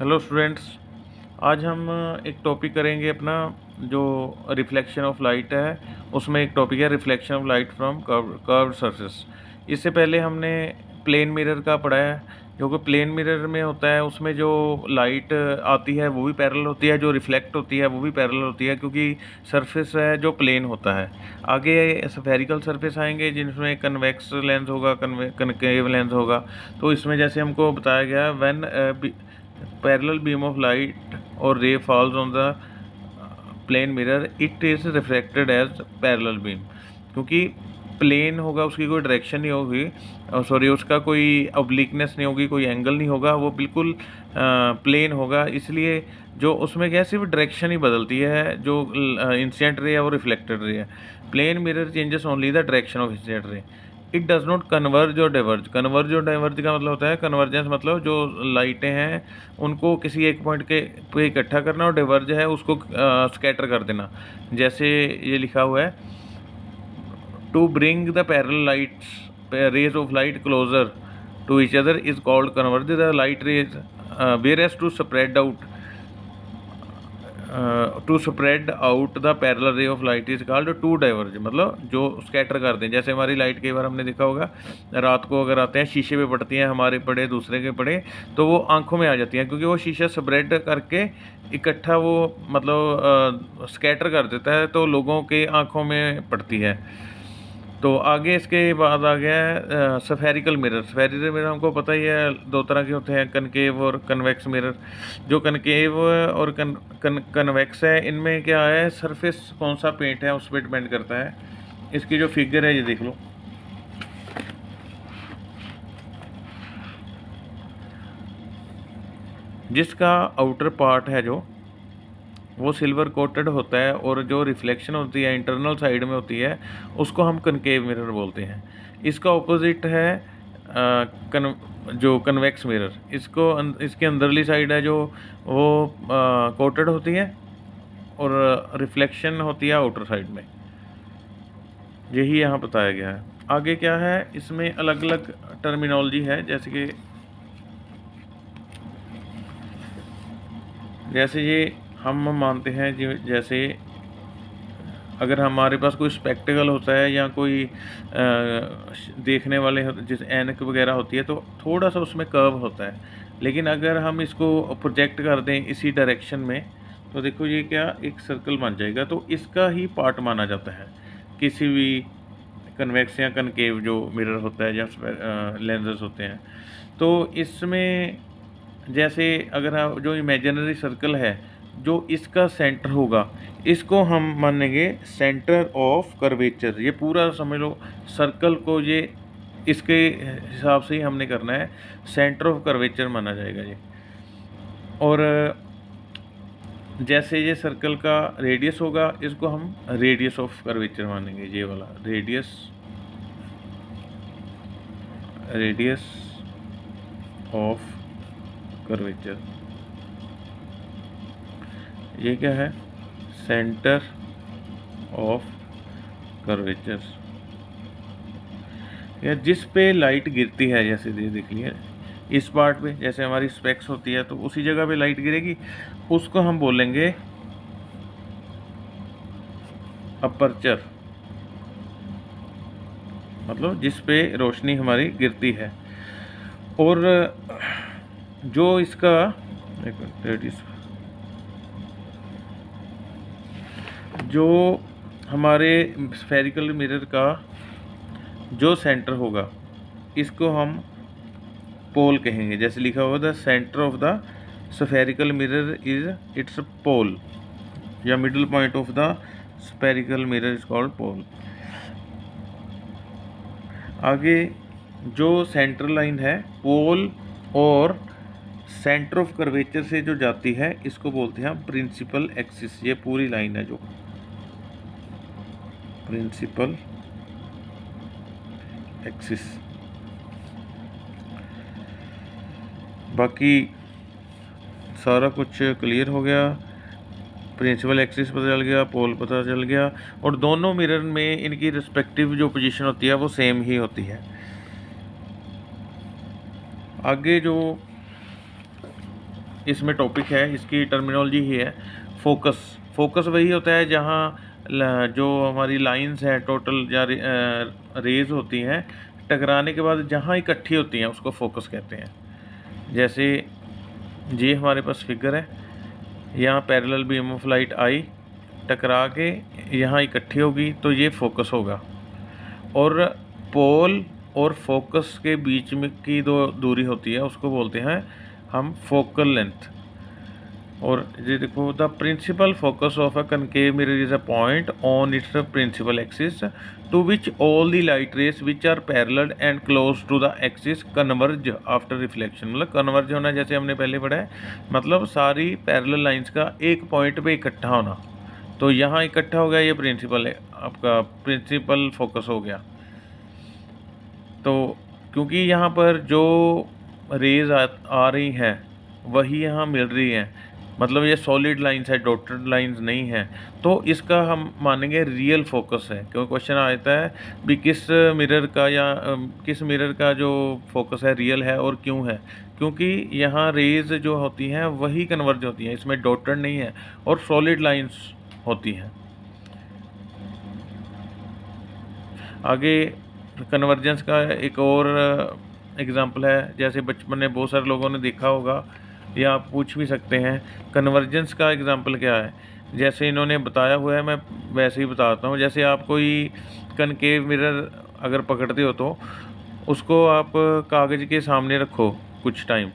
Hello students. आज हम एक टॉपिक करेंगे अपना जो रिफ्लेक्शन ऑफ लाइट है। उसमें एक टॉपिक है reflection of light from curved surface. इससे पहले हमने प्लेन मिरर का पढ़ा है। जो कि प्लेन मिरर में होता है उसमें जो लाइट आती है वो भी पैरेलल होती है, जो रिफ्लेक्ट होती है वो भी पैरेलल होती है, क्योंकि सरफेस है जो प्लेन होता है। आगे स्फेरिकल सरफेस आएंगे जिनमें कन्वेक्स लेंस होगा, कनकेव लेंस होगा। तो इसमें जैसे हमको बताया गया, when parallel beam of light or ray falls on the plane mirror it is refracted as parallel beam। क्योंकि प्लेन होगा उसकी कोई डायरेक्शन नहीं होगी, सॉरी उसका कोई ऑब्लिकनेस नहीं होगी, कोई एंगल नहीं होगा, वो बिल्कुल प्लेन होगा। इसलिए जो उसमें क्या सिर्फ डायरेक्शन ही बदलती है, जो इंसिडेंट रे है वो रिफ्लेक्टेड रे है। Plane mirror changes only the direction of incident ray. It does not converge और डाइवर्ज। कन्वर्ज और डाइवर्ज का मतलब होता है, कन्वर्जेंस मतलब जो लाइटें हैं उनको किसी एक पॉइंट के पे इकट्ठा करना, और डाइवर्ज है उसको स्कैटर कर देना। जैसे ये लिखा हुआ है, to bring the parallel lights rays of light closer to each other is called converge the light rays, whereas to spread out the parallel ray of light is called to diverge. मतलब जो scatter कर दें। जैसे हमारी light कई बार हमने देखा होगा, रात को अगर आते हैं शीशे पे पड़ती हैं, हमारे पड़े दूसरे के पड़े, तो वो आंखों में आ जाती हैं, क्योंकि वो शीशा स्प्रेड करके इकट्ठा वो मतलब स्कैटर कर देता है, तो लोगों के आंखों में पड़ती है। तो आगे इसके बाद आ गया है स्फेरिकल मिरर। स्फेरिकल मिरर हमको पता ही है दो तरह के होते हैं, कनकेव और कन्वेक्स मिरर। जो कनकेव और कन्वेक्स है, इनमें क्या है, सरफेस कौन सा पेंट है उस पर डिपेंड करता है। इसकी जो फिगर है ये देख लो, जिसका आउटर पार्ट है जो वो सिल्वर कोटेड होता है, और जो रिफ्लेक्शन होती है इंटरनल साइड में होती है उसको हम कनकेव मिरर बोलते हैं। इसका ऑपोजिट है जो कन्वेक्स मिरर। इसके अंदरली साइड है जो वो कोटेड होती है, और रिफ्लेक्शन होती है आउटर साइड में। यही यहाँ बताया गया है। आगे क्या है, इसमें अलग अलग टर्मिनोलॉजी है। जैसे ये हम मानते हैं जैसे अगर हमारे पास कोई स्पेक्टिकल होता है या कोई देखने वाले जैसे ऐनक वगैरह होती है, तो थोड़ा सा उसमें कर्व होता है। लेकिन अगर हम इसको प्रोजेक्ट कर दें इसी डायरेक्शन में, तो देखो ये क्या एक सर्कल बन जाएगा। तो इसका ही पार्ट माना जाता है किसी भी कन्वेक्स या कनकेव जो मिरर होता है या लेंसेज होते हैं। तो इसमें जैसे अगर जो इमेजिनरी सर्कल है, जो इसका सेंटर होगा, इसको हम मानेंगे सेंटर ऑफ कर्वेचर। ये पूरा समझ लो सर्कल को, ये इसके हिसाब से ही हमने करना है, सेंटर ऑफ कर्वेचर माना जाएगा ये। और जैसे ये सर्कल का रेडियस होगा, इसको हम रेडियस ऑफ कर्वेचर मानेंगे। ये वाला रेडियस ऑफ कर्वेचर, ये क्या है, सेंटर ऑफ कर्वेचर। या जिस पे लाइट गिरती है, जैसे ये देख लिया इस पार्ट पे, जैसे हमारी स्पेक्स होती है तो उसी जगह पे लाइट गिरेगी, उसको हम बोलेंगे अपर्चर। मतलब जिस पे रोशनी हमारी गिरती है। और जो इसका जो हमारे स्फेरिकल मिरर का जो सेंटर होगा, इसको हम पोल कहेंगे। जैसे लिखा हुआ the centre of the spherical mirror is its pole, या middle point of the spherical mirror is called pole. आगे जो सेंटर लाइन है पोल और सेंटर ऑफ कर्वेचर से जो जाती है, इसको बोलते हैं प्रिंसिपल एक्सिस। ये पूरी लाइन है जो प्रिंसिपल एक्सिस। बाकी सारा कुछ क्लियर हो गया। प्रिंसिपल एक्सिस पता चल गया, पोल पता चल गया, और दोनों मिरर में इनकी रिस्पेक्टिव जो पोजीशन होती है वो सेम ही होती है। आगे जो इसमें टॉपिक है, इसकी टर्मिनोलॉजी ही है फोकस। फोकस वही होता है जहाँ जो हमारी लाइंस है टोटल या रेज होती हैं, टकराने के बाद जहाँ इकट्ठी होती हैं उसको फोकस कहते हैं। जैसे ये हमारे पास फिगर है, यहाँ पैरेलल बीम ऑफ लाइट आई, टकरा के यहाँ इकट्ठी होगी तो ये फोकस होगा। और पोल और फोकस के बीच में की जो दूरी होती है उसको बोलते हैं हम फोकल लेंथ। और ये देखो, the principal focus of a concave mirror is a point on its principal axis to which all the light rays which are parallel and close to the axis converge after reflection. मतलब converge होना जैसे हमने पहले पढ़ा है, मतलब सारी parallel lines का एक पॉइंट पे इकट्ठा होना। तो यहाँ इकट्ठा हो गया, ये प्रिंसिपल है आपका, प्रिंसिपल फोकस हो गया। तो क्योंकि यहाँ पर जो रेज आ रही हैं वही यहाँ मिल रही हैं, मतलब ये सॉलिड लाइंस है, डॉटेड लाइंस नहीं है, तो इसका हम मानेंगे रियल फोकस है। क्योंकि क्वेश्चन आता है भी किस मिरर का या किस मिरर का जो फोकस है रियल है और क्यों है, क्योंकि यहाँ रेज जो होती हैं वही कन्वर्ज होती हैं, इसमें डॉटेड नहीं है और सॉलिड लाइंस होती हैं। आगे कन्वर्जेंस का एक और एग्जांपल है, जैसे बचपन में बहुत सारे लोगों ने देखा होगा या आप पूछ भी सकते हैं कन्वर्जेंस का एग्जांपल क्या है। जैसे इन्होंने बताया हुआ है, मैं वैसे ही बताता हूँ। जैसे आप कोई कनकेव मिरर अगर पकड़ते हो तो उसको आप कागज़ के सामने रखो कुछ टाइम,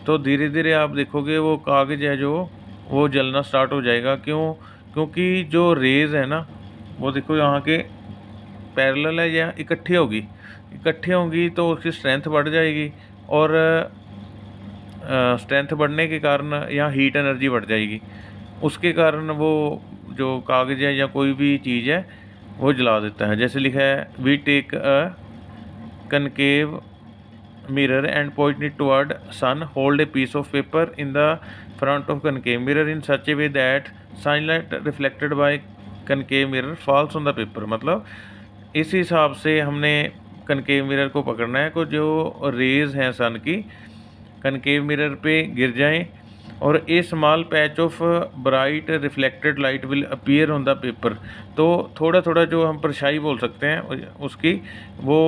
तो धीरे धीरे आप देखोगे वो कागज़ है जो वो जलना स्टार्ट हो जाएगा। क्यों? क्योंकि जो रेज़ है ना वो देखो यहाँ के पैरेलल है या इकट्ठी होगी तो उसकी स्ट्रेंथ बढ़ जाएगी, और स्ट्रेंथ बढ़ने के कारण यहाँ हीट एनर्जी बढ़ जाएगी। उसके कारण वो जो कागज़ है या कोई भी चीज़ है वो जला देता है। जैसे लिखा है, we take a concave mirror and point it toward sun, hold a piece of paper in the front of concave mirror in such a way that sunlight reflected by concave mirror falls on the paper। मतलब इस हिसाब से हमने concave mirror को पकड़ना है को जो रेज हैं सन की कनकेव मिरर पे गिर जाएं, और a small patch of bright reflected light will appear on the paper. तो थोड़ा थोड़ा जो हम परछाई बोल सकते हैं उसकी, वो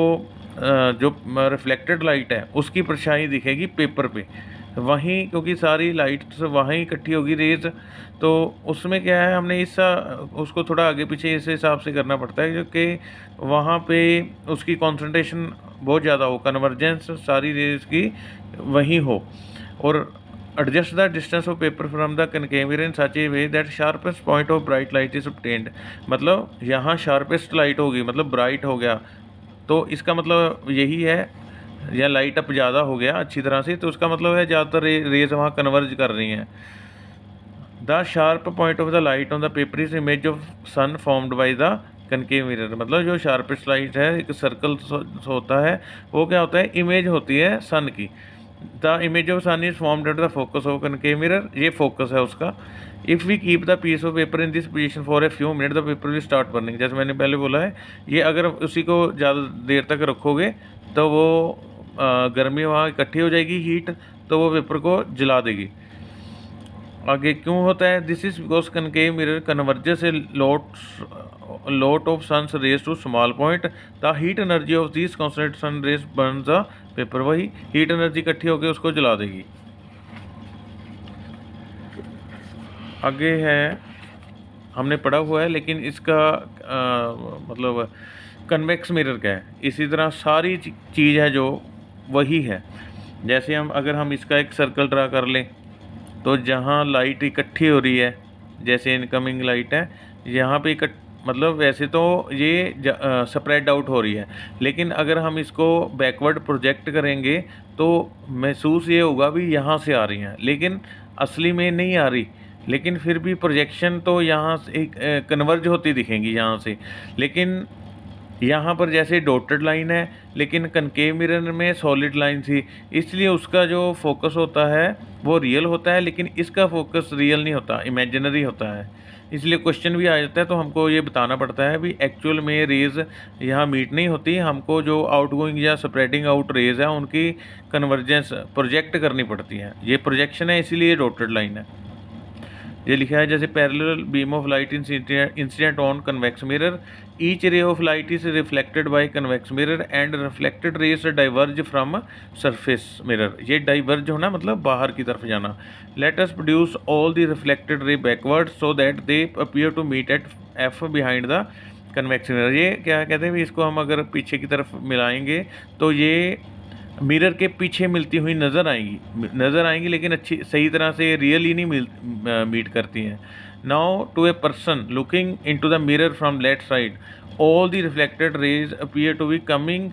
जो रिफ्लेक्टेड लाइट है उसकी परछाई दिखेगी पेपर पे वहीं, क्योंकि सारी लाइट वहीं इकट्ठी होगी रेज। तो उसमें क्या है, हमने उसको थोड़ा आगे पीछे इस हिसाब से करना पड़ता है क्योंकि वहाँ पे उसकी कॉन्सेंट्रेशन बहुत ज़्यादा हो, कन्वर्जेंस सारी रेज की वहीं हो। और adjust the distance of paper from the concave mirror in such a way that sharpest point of bright light is obtained। मतलब यहाँ sharpest light होगी, मतलब bright हो गया, तो इसका मतलब यही है, या लाइट अप ज़्यादा हो गया अच्छी तरह से, तो उसका मतलब है ज़्यादातर रेज वहाँ कन्वर्ज कर रही हैं। The sharp point of the light on the paper is image of sun formed by the concave mirror. मतलब जो शार्पेस्ट लाइट है, एक सर्कल होता है, वो क्या होता है, इमेज होती है सन की। The image of sun is formed at the focus of concave mirror, ये फोकस है उसका। If we keep the piece of paper in this position for a few minute the paper will start burning. जैसे मैंने पहले बोला है, ये अगर उसी को ज़्यादा देर तक रखोगे तो वो गर्मी वहाँ इकट्ठी हो जाएगी, हीट, तो वो पेपर को जला देगी। आगे क्यों होता है, this is because concave mirror converges A lot of sun's rays to small point, the heat energy of these concentrated sun rays burns the paper। वही हीट एनर्जी इकट्ठी होकर उसको जला देगी। आगे है, हमने पढ़ा हुआ है लेकिन इसका मतलब कन्वेक्स मिरर क्या है। इसी तरह सारी चीज़ है जो वही है। जैसे अगर हम इसका एक सर्कल ड्रा कर लें, तो जहाँ लाइट इकट्ठी हो रही है, जैसे इनकमिंग लाइट है, यहाँ पे मतलब वैसे तो ये स्प्रेड आउट हो रही है, लेकिन अगर हम इसको बैकवर्ड प्रोजेक्ट करेंगे तो महसूस ये होगा भी यहाँ से आ रही हैं, लेकिन असली में नहीं आ रही। लेकिन फिर भी प्रोजेक्शन तो यहाँ से कन्वर्ज होती दिखेंगी यहाँ से, लेकिन यहाँ पर जैसे डॉटेड लाइन है, लेकिन कनकेव मिरर में सॉलिड लाइन थी, इसलिए उसका जो फोकस होता है वो रियल होता है, लेकिन इसका फोकस रियल नहीं होता, इमेजिनरी होता है। इसलिए क्वेश्चन भी आ जाता है, तो हमको ये बताना पड़ता है भी एक्चुअल में रेज़ यहाँ मीट नहीं होती, हमको जो आउटगोइंग या स्प्रेडिंग आउट रेज़ है उनकी कन्वर्जेंस प्रोजेक्ट करनी पड़ती है। ये प्रोजेक्शन है, इसीलिए डॉटेड लाइन है। ये लिखा है जैसे parallel beam of light incident on convex mirror, each ray of light is reflected by convex mirror and reflected rays diverge from surface mirror. ये डाइवर्ज होना मतलब बाहर की तरफ जाना। Let us produce all the reflected ray backward so that they appear to meet at F behind the convex mirror. ये क्या कहते हैं, इसको हम अगर पीछे की तरफ मिलाएंगे तो ये मिरर के पीछे मिलती हुई नज़र आएंगी, लेकिन अच्छी सही तरह से रियली नहीं मीट करती हैं। Now to a person looking into the mirror from left side, all the reflected rays appear to be coming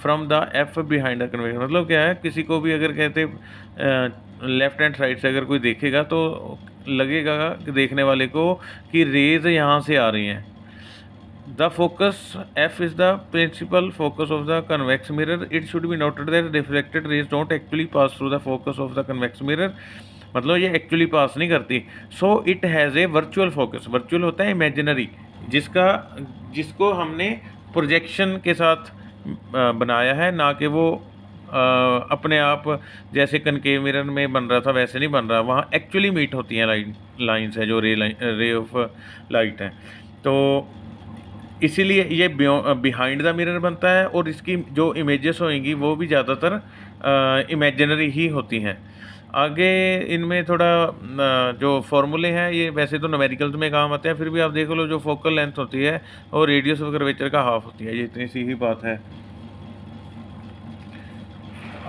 from the F behind the convection. मतलब क्या है, किसी को भी अगर कहते लेफ्ट हैंड साइड से अगर कोई देखेगा तो लगेगा कि देखने वाले को कि रेज यहाँ से आ रही हैं। The focus F is the principal focus of the convex mirror. It should be noted that reflected rays don't actually pass through the focus of the convex mirror. मतलब ये एक्चुअली पास नहीं करती। So it has a virtual focus. Virtual होता है imaginary, जिसको हमने projection के साथ बनाया है, ना कि वो अपने आप जैसे कनकेव मिरर में बन रहा था वैसे नहीं बन रहा। वहाँ एक्चुअली मीट होती हैं लाइन्स है जो रे ऑफ लाइट है। तो इसीलिए ये बिहाइंड द मिरर बनता है, और इसकी जो इमेजेस होंगी वो भी ज़्यादातर इमेजिनरी ही होती हैं। आगे इनमें थोड़ा जो फॉर्मूले हैं ये वैसे तो न्यूमेरिकल्स में काम आते हैं, फिर भी आप देख लो जो फोकल लेंथ होती है और रेडियस ऑफ कर्वेचर का हाफ होती है। ये इतनी सी ही बात है।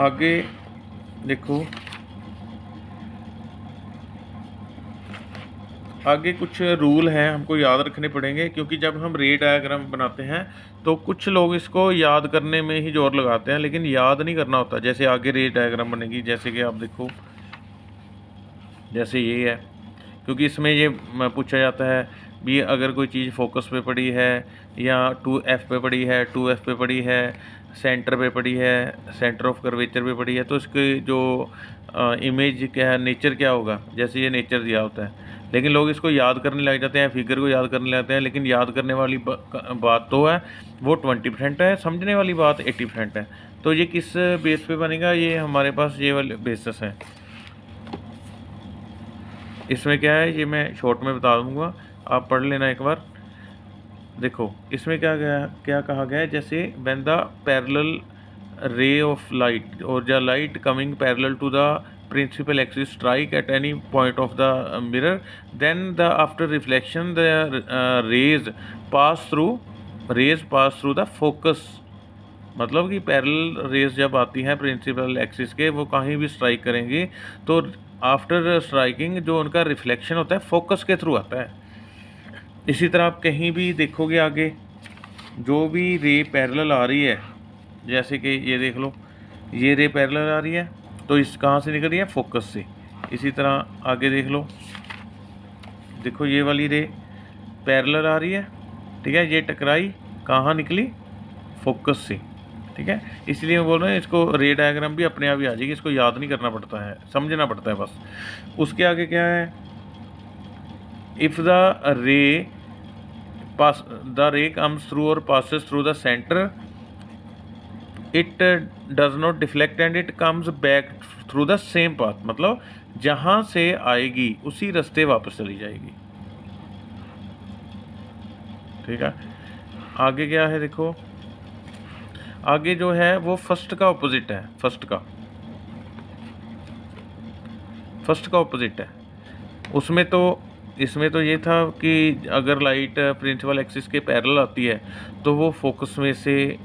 आगे देखो, आगे कुछ रूल हैं हमको याद रखने पड़ेंगे, क्योंकि जब हम रे डायग्राम बनाते हैं तो कुछ लोग इसको याद करने में ही जोर लगाते हैं, लेकिन याद नहीं करना होता। जैसे आगे रे डायग्राम बनेगी, जैसे कि आप देखो, जैसे ये है, क्योंकि इसमें ये पूछा जाता है भी अगर कोई चीज़ फोकस पे पड़ी है या 2F पे पड़ी है, 2F पे पड़ी है, सेंटर पे पड़ी है, सेंटर ऑफ कर्वेचर पे पड़ी है, तो इसकी जो इमेज क्या है, नेचर क्या होगा, जैसे ये नेचर दिया होता है। लेकिन लोग इसको याद करने लग जाते हैं, फिगर को याद करने लगते हैं, लेकिन याद करने वाली बात तो है वो 20% है, समझने वाली बात 80% है। तो ये किस बेस पे बनेगा, ये हमारे पास ये वाले बेसिस हैं। इसमें क्या है ये मैं शॉर्ट में बता दूंगा, आप पढ़ लेना एक बार। देखो इसमें क्या कहा गया है, जैसे when the parallel ray of light और the light coming parallel to the principal axis strike at any point of the mirror, then after reflection the rays pass through the focus। मतलब कि पैरेलल रेज जब आती हैं principal axis के, वो कहीं भी स्ट्राइक करेंगी तो आफ्टर स्ट्राइकिंग जो उनका रिफ्लेक्शन होता है फोकस के थ्रू आता है। इसी तरह आप कहीं भी देखोगे आगे जो भी रे पैरेलल आ रही है, जैसे कि ये देख लो, ये रे पैरेलल आ रही है तो इस कहाँ से निकल रही है, फोकस से। इसी तरह आगे देख लो, देखो ये वाली रे पैरेलल आ रही है, ठीक है, ये टकराई कहाँ निकली, फोकस से, ठीक है। इसलिए मैं बोल रहा हूँ इसको रे डायग्राम भी अपने आप ही आ जाएगी, इसको याद नहीं करना पड़ता है, समझना पड़ता है बस। उसके आगे क्या है, if the ray comes through और passes through the centre, it does not deflect and it comes back through the same path. मतलब जहाँ से आएगी उसी रास्ते वापस चली जाएगी, ठीक है। आगे क्या है देखो, आगे जो है वो फर्स्ट का ऑपोजिट है, फर्स्ट का ऑपोजिट है। इसमें तो ये था कि अगर लाइट प्रिंसिपल एक्सिस के पैरेलल आती है तो वो फोकस में से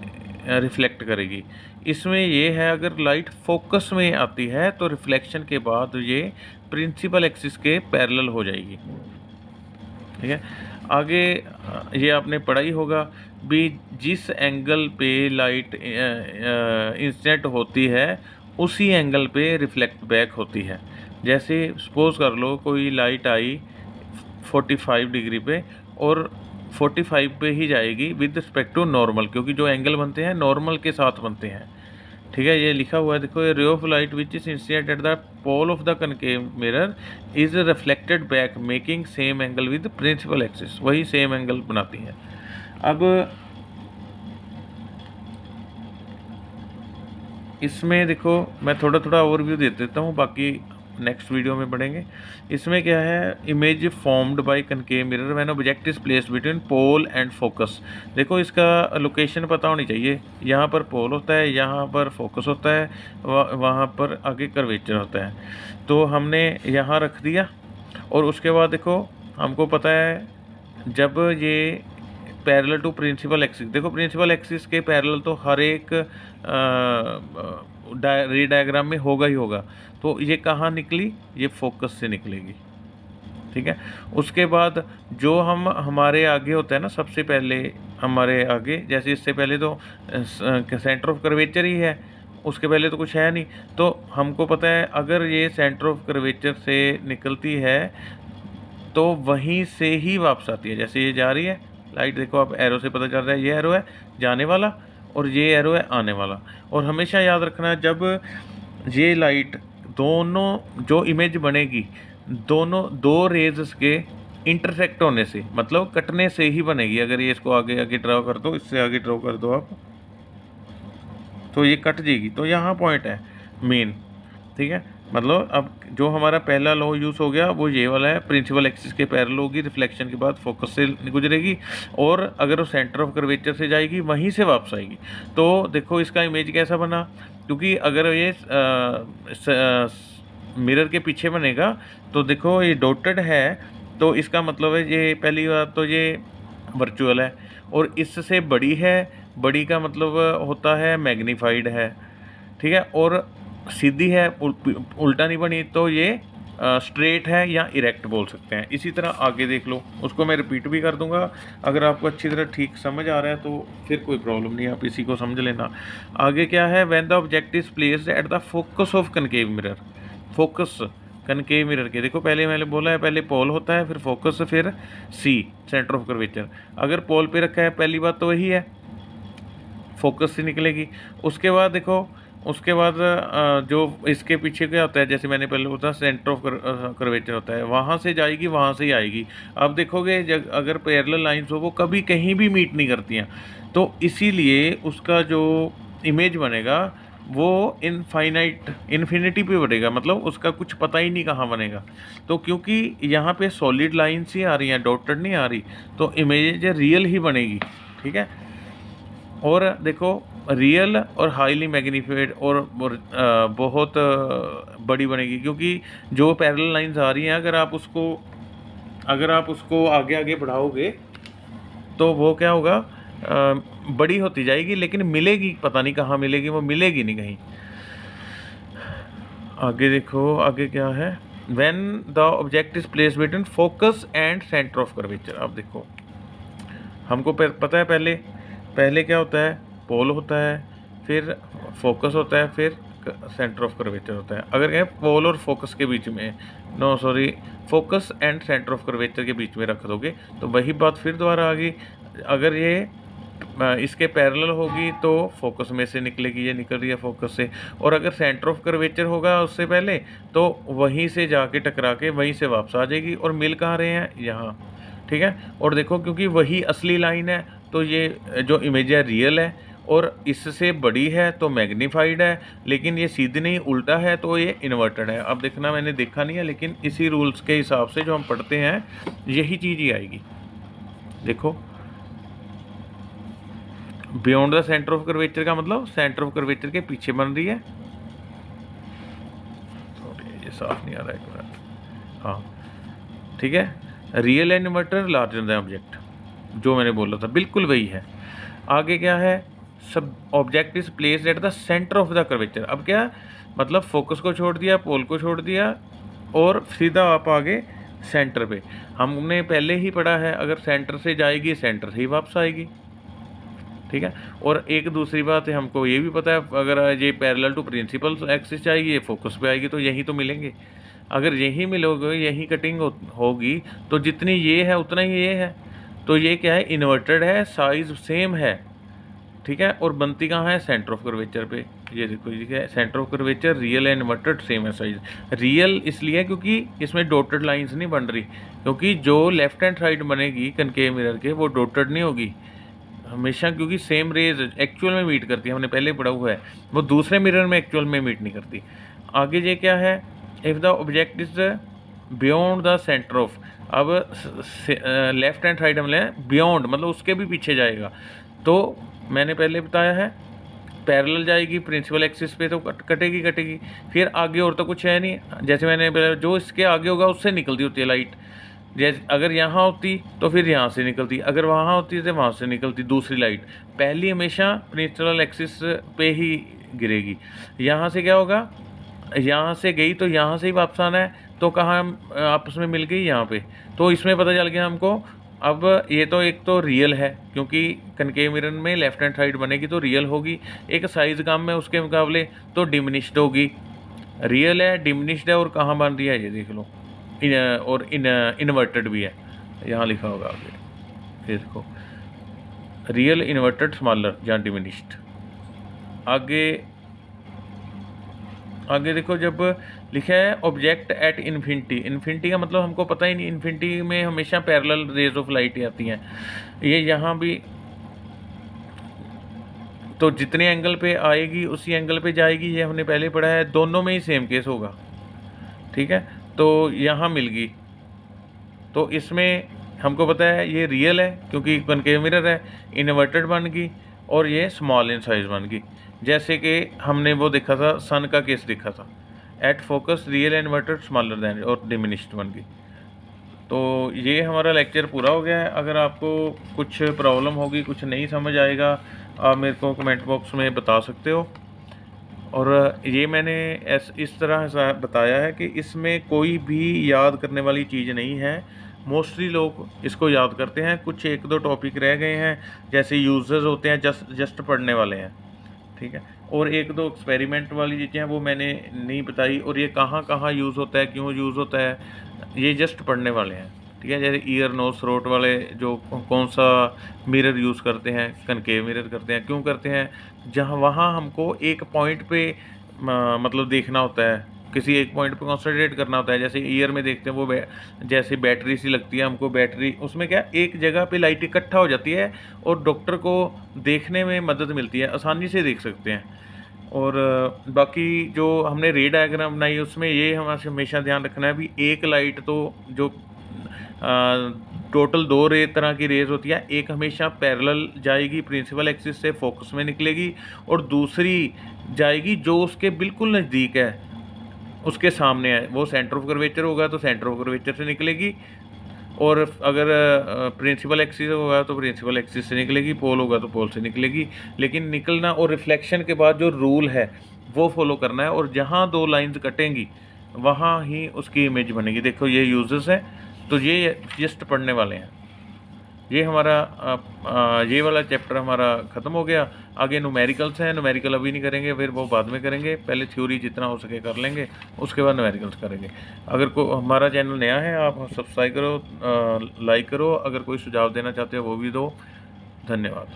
रिफ्लेक्ट करेगी। इसमें ये है अगर लाइट फोकस में आती है तो रिफ्लेक्शन के बाद ये प्रिंसिपल एक्सिस के पैरेलल हो जाएगी, ठीक है। आगे ये आपने पढ़ा ही होगा भी जिस एंगल पे लाइट इंसिडेंट होती है उसी एंगल पे रिफ्लेक्ट बैक होती है। जैसे सपोज़ कर लो कोई लाइट आई 45 डिग्री पे और 45 पे ही जाएगी विद रिस्पेक्ट टू नॉर्मल, क्योंकि जो एंगल बनते हैं नॉर्मल के साथ बनते हैं। ठीक है, ये लिखा हुआ है देखो, a ray of light which is incident at the pole of the concave mirror is reflected back making same angle with principal axis, वही सेम एंगल बनाती है। अब इसमें देखो मैं थोड़ा थोड़ा ओवरव्यू दे देता हूँ, बाकी नेक्स्ट वीडियो में पढ़ेंगे। इसमें क्या है, image formed by concave mirror when object is placed between pole and focus. देखो इसका लोकेशन पता होनी चाहिए, यहाँ पर पोल होता है, यहाँ पर फोकस होता है, वहाँ पर आगे कर्वेचर होता है। तो हमने यहाँ रख दिया, और उसके बाद देखो हमको पता है जब ये पैरेलल टू प्रिंसिपल एक्सिस, देखो प्रिंसिपल एक्सिस के पैरेलल तो हर एक रे डायग्राम में होगा ही होगा। तो ये कहाँ निकली, ये फोकस से निकलेगी। ठीक है, उसके बाद जो हमारे आगे होता है ना, सबसे पहले हमारे आगे, जैसे इससे पहले तो सेंटर ऑफ कर्वेचर ही है, उसके पहले तो कुछ है नहीं। तो हमको पता है अगर ये सेंटर ऑफ कर्वेचर से निकलती है तो वहीं से ही वापस आती है। जैसे ये जा रही है लाइट, देखो आप एरो से पता चल रहा है, ये एरो है जाने वाला और ये एरो है आने वाला। और हमेशा याद रखना है जब ये लाइट दोनों जो इमेज बनेगी, दोनों दो रेज के इंटरसेक्ट होने से, मतलब कटने से ही बनेगी। अगर ये इसको आगे आगे ड्रॉ कर दो, इससे आगे ड्रॉ कर दो आप, तो ये कट जाएगी। तो यहाँ पॉइंट है मेन। ठीक है, मतलब अब जो हमारा पहला लॉ यूज़ हो गया वो ये वाला है, प्रिंसिपल एक्सिस के पैरेलल होगी, रिफ्लेक्शन के बाद फोकस से गुजरेगी, और अगर वो सेंटर ऑफ कर्वेचर से जाएगी वहीं से वापस आएगी। तो देखो इसका इमेज कैसा बना, क्योंकि अगर ये मिरर के पीछे बनेगा तो देखो ये डॉटेड है, तो इसका मतलब है ये पहली बात तो ये वर्चुअल है, और इससे बड़ी है, बड़ी का मतलब होता है मैग्नीफाइड है। ठीक है, और सीधी है, उल्टा नहीं बनी, तो ये स्ट्रेट है या इरेक्ट बोल सकते हैं। इसी तरह आगे देख लो, उसको मैं रिपीट भी कर दूंगा, अगर आपको अच्छी तरह ठीक समझ आ रहा है तो फिर कोई प्रॉब्लम नहीं, आप इसी को समझ लेना। आगे क्या है, when the object is placed at the focus of concave mirror, focus concave mirror के, देखो पहले मैंने बोला है पहले पोल होता है, फिर फोकस, फिर सी सेंटर ऑफ कर्वेचर। अगर पोल पे रखा है पहली बात तो वही है, फोकस से निकलेगी। उसके बाद देखो, उसके बाद जो इसके पीछे क्या होता है, जैसे मैंने पहले बोला सेंटर ऑफ कर्वेचर होता है, वहाँ से जाएगी, वहाँ से ही आएगी। अब देखोगे अगर पैरेलल लाइंस हो वो कभी कहीं भी मीट नहीं करती हैं, तो इसीलिए उसका जो इमेज बनेगा वो इन्फिनिटी पे बनेगा, मतलब उसका कुछ पता ही नहीं कहाँ बनेगा। तो क्योंकि यहाँ पे सॉलिड लाइन्स ही आ रही हैं, डॉटेड नहीं आ रही, तो इमेज रियल ही बनेगी। ठीक है, और देखो रियल और हाईली मैग्नीफाइड और बहुत बड़ी बनेगी, क्योंकि जो पैरेलल लाइंस आ रही हैं अगर आप उसको आगे आगे बढ़ाओगे तो वो क्या होगा, बड़ी होती जाएगी, लेकिन मिलेगी पता नहीं कहाँ मिलेगी, वो मिलेगी नहीं कहीं। आगे देखो, आगे क्या है, when the object is placed between focus and centre of curvature. अब देखो हमको पता है पहले क्या होता है, पोल होता है, फिर फोकस होता है, फिर सेंटर ऑफ कर्वेचर होता है। अगर कहें पोल और फोकस के बीच में, focus and centre of curvature के बीच में रख दोगे तो वही बात फिर दोबारा आ गई। अगर ये इसके पैरेलल होगी तो फोकस में से निकलेगी, ये निकल रही है फोकस से, और अगर सेंटर ऑफ कर्वेचर होगा उससे पहले तो वहीं से जाके टकरा के वहीं से वापस आ जाएगी, और मिल कहाँ रहे हैं, यहाँ। ठीक है, और देखो क्योंकि वही असली लाइन है तो ये जो इमेज है रियल है, और इससे बड़ी है तो मैग्नीफाइड है, लेकिन ये सीधी नहीं उल्टा है तो ये इन्वर्टेड है। अब देखना, मैंने देखा नहीं है, लेकिन इसी रूल्स के हिसाब से जो हम पढ़ते हैं यही चीज़ ही आएगी। देखो beyond the centre of curvature का मतलब सेंटर ऑफ कर्वेचर के पीछे बन रही है। ये साफ नहीं आ रहा है एक बार, हाँ ठीक है, real and inverter larger than object, जो मैंने बोला था बिल्कुल वही है। आगे क्या है, सब object is placed at the centre of the curvature. अब क्या मतलब, फोकस को छोड़ दिया, पोल को छोड़ दिया, और सीधा आप आगे सेंटर पे। हमने पहले ही पढ़ा है अगर सेंटर से जाएगी सेंटर से ही वापस आएगी। ठीक है, और एक दूसरी बात है, हमको ये भी पता है अगर ये पैरेलल टू प्रिंसिपल एक्सिस जाएगी, ये फोकस पे आएगी, तो यही तो मिलेंगे। अगर यही मिलोगे, यही कटिंग होगी, तो जितनी ये है उतना ही ये है, तो ये क्या है, इन्वर्टेड है, साइज़ सेम है, ठीक है, और बनती कहाँ है, सेंटर ऑफ कर्वेचर पे। ये देखो ये क्या है, centre of curvature real and inverted same है साइज। रियल इसलिए क्योंकि इसमें डॉटेड लाइंस नहीं बन रही, क्योंकि जो लेफ्ट हैंड साइड बनेगी कनकेव मिरर के वो डॉटेड नहीं होगी हमेशा, क्योंकि सेम रेज एक्चुअल में मीट करती है, हमने पहले पढ़ा हुआ है, वो दूसरे मिरर में एक्चुअल में मीट नहीं करती। आगे ये क्या है, if the object is beyond the centre of, अब लेफ्ट हैंड साइड हम लें बियॉन्ड मतलब उसके भी पीछे जाएगा, तो मैंने पहले बताया है पैरेलल जाएगी प्रिंसिपल एक्सिस पे तो कटेगी कटेगी, फिर आगे और तो कुछ है नहीं, जैसे मैंने जो इसके आगे होगा उससे निकलती होती है लाइट, जैसे अगर यहाँ होती तो फिर यहाँ से निकलती, अगर वहाँ होती तो वहाँ से निकलती दूसरी लाइट, पहली हमेशा प्रिंसिपल एक्सिस पे ही गिरेगी। यहाँ से क्या होगा, यहाँ से गई तो यहाँ से ही वापस आना है, तो कहाँ आपस में मिल गई यहाँ पे, तो इसमें पता चल गया हमको। अब ये तो एक तो रियल है क्योंकि कनकेव मिरर में लेफ्ट हैंड साइड बनेगी तो रियल होगी, एक साइज़ कम है उसके मुकाबले तो डिमिनिश्ड होगी। रियल है, डिमिनिश्ड है और कहाँ बन रही है ये देख लो, और इन्वर्टेड भी है, यहाँ लिखा होगा आगे, ये देखो रियल, इन्वर्टेड, स्मॉलर या डिमिनिश्ड। आगे देखो जब लिखा है ऑब्जेक्ट एट इन्फिनिटी, इन्फिनिटी का मतलब हमको पता ही नहीं, इन्फिनिटी में हमेशा पैरेलल रेज ऑफ लाइट आती हैं, ये यहाँ भी तो जितने एंगल पे आएगी उसी एंगल पे जाएगी, ये हमने पहले पढ़ा है, दोनों में ही सेम केस होगा, ठीक है। तो यहाँ मिल गई, तो इसमें हमको पता है ये रियल है क्योंकि कनकेव मिरर है, इन्वर्टेड बन गई और ये स्मॉल इन साइज बन गई, जैसे कि हमने वो देखा था सन का केस देखा था, at focus real inverted smaller than और डिमिनिश्ड बन गई। तो ये हमारा लेक्चर पूरा हो गया है। अगर आपको कुछ प्रॉब्लम होगी, कुछ नहीं समझ आएगा, आप मेरे को कमेंट बॉक्स में बता सकते हो। और ये मैंने इस तरह से बताया है कि इसमें कोई भी याद करने वाली चीज़ नहीं है, मोस्टली लोग इसको याद करते हैं, कुछ एक दो टॉपिक रह गए हैं जैसे यूजर्स होते हैं जस्ट पढ़ने वाले हैं, ठीक है, और एक दो एक्सपेरिमेंट वाली चीज़ें हैं वो मैंने नहीं बताई, और ये कहाँ कहाँ यूज़ होता है, क्यों यूज़ होता है, ये जस्ट पढ़ने वाले हैं, ठीक है। जैसे ईयर नोज थ्रोट वाले जो कौन सा मिरर यूज़ करते हैं, कनकेव मिरर करते हैं, क्यों करते हैं, जहाँ वहाँ हमको एक पॉइंट पे मतलब देखना होता है, किसी एक पॉइंट पे कॉन्सेंट्रेट करना होता है। जैसे ईयर में देखते हैं वो जैसे बैटरी सी लगती है हमको, बैटरी उसमें क्या एक जगह पे लाइट इकट्ठा हो जाती है और डॉक्टर को देखने में मदद मिलती है, आसानी से देख सकते हैं। और बाकी जो हमने रे डायग्राम बनाई उसमें ये हमें हमेशा ध्यान रखना है भी एक लाइट तो जो टोटल दो तरह की रेज होती है, एक हमेशा पैरेलल जाएगी प्रिंसिपल एक्सिस से फोकस में निकलेगी, और दूसरी जाएगी जो उसके बिल्कुल नज़दीक है, उसके सामने है, वो सेंटर ऑफ कर्वेचर होगा तो सेंटर ऑफ कर्वेचर से निकलेगी, और अगर प्रिंसिपल एक्सिस होगा तो प्रिंसिपल एक्सिस से निकलेगी, पोल होगा तो पोल से निकलेगी। लेकिन निकलना और रिफ्लेक्शन के बाद जो रूल है वो फॉलो करना है, और जहाँ दो लाइंस कटेंगी वहाँ ही उसकी इमेज बनेगी। देखो ये यूजर्स है, तो ये जस्ट पढ़ने वाले हैं। ये हमारा ये वाला चैप्टर हमारा ख़त्म हो गया। आगे न्यूमेरिकल्स हैं, न्यूमेरिकल अभी नहीं करेंगे, फिर वो बाद में करेंगे, पहले थ्योरी जितना हो सके कर लेंगे, उसके बाद न्यूमेरिकल्स करेंगे। अगर हमारा चैनल नया है आप सब्सक्राइब करो, लाइक करो, अगर कोई सुझाव देना चाहते हो वो भी दो। धन्यवाद।